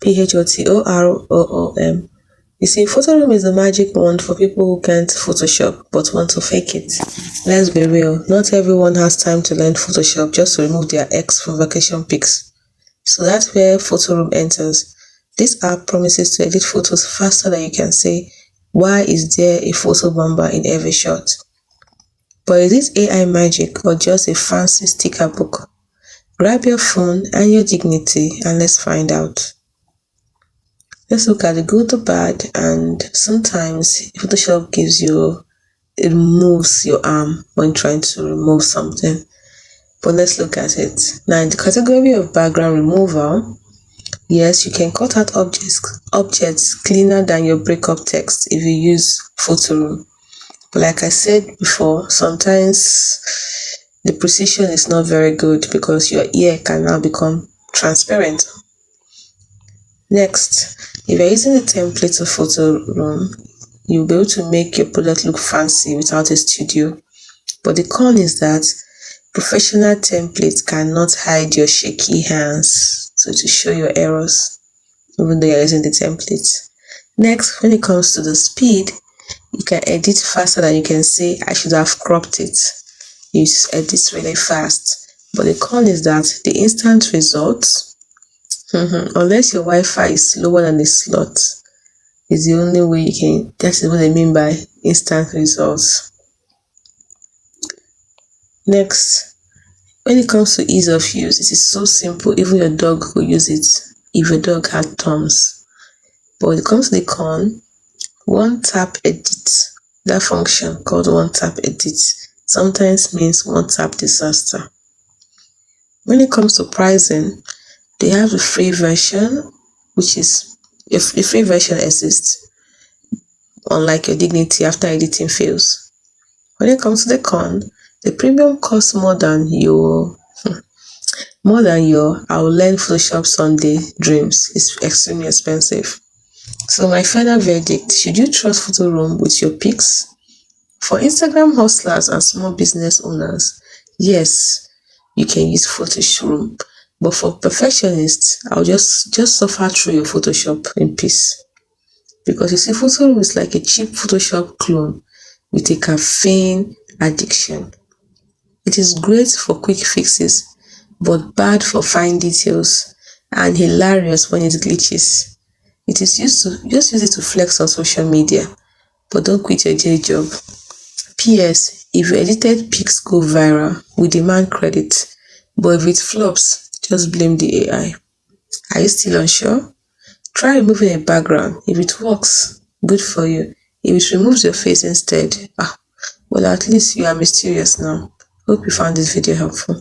Photoroom. You see, Photoroom is the magic wand for people who can't Photoshop but want to fake it. Let's be real, not everyone has time to learn Photoshop just to remove their ex from vacation pics. So that's where Photoroom enters. This app promises to edit photos faster than you can say, why is there a photo bomber in every shot? But is this AI magic or just a fancy sticker book? Grab your phone and your dignity and let's find out. Let's look at the good, the bad, and sometimes Photoshop it moves your arm when trying to remove something. But let's look at it. Now, in the category of background removal, yes, you can cut out objects cleaner than your breakup text if you use Photoroom. But like I said before, sometimes the precision is not very good because your ear can now become transparent. Next, if you're using the template of Photoroom, you'll be able to make your product look fancy without a studio. But the con is that professional templates cannot hide your shaky hands, so to show your errors, even though you're using the template. Next, when it comes to the speed, you can edit faster than you can say, I should have cropped it. You edit really fast. But the con is that the instant results, unless your Wi-Fi is slower than the slot, is the only way you can. That's what I mean by instant results. Next, when it comes to ease of use, it is so simple, even your dog will use it if your dog had thumbs. But when it comes to the con, one tap edit, that function called one tap edit, sometimes means one tap disaster. When it comes to pricing, they have the free version, which is if the free version exists, unlike your dignity after editing fails. When it comes to the con, the premium costs more than your I'll learn Photoshop Sunday dreams. It's extremely expensive. So my final verdict, should you trust Photoroom with your pics? For Instagram hustlers and small business owners, yes, you can use Photoroom. But for perfectionists, I'll just suffer through your Photoshop in peace. Because you see, Photoroom is like a cheap Photoshop clone with a caffeine addiction. It is great for quick fixes, but bad for fine details and hilarious when it glitches. It is used to just use it to flex on social media, but don't quit your day job. PS, if your edited pics go viral, we demand credit, but if it flops, just blame the AI. Are you still unsure? Try removing a background. If it works, good for you. If it removes your face instead, well, at least you are mysterious now. Hope you found this video helpful.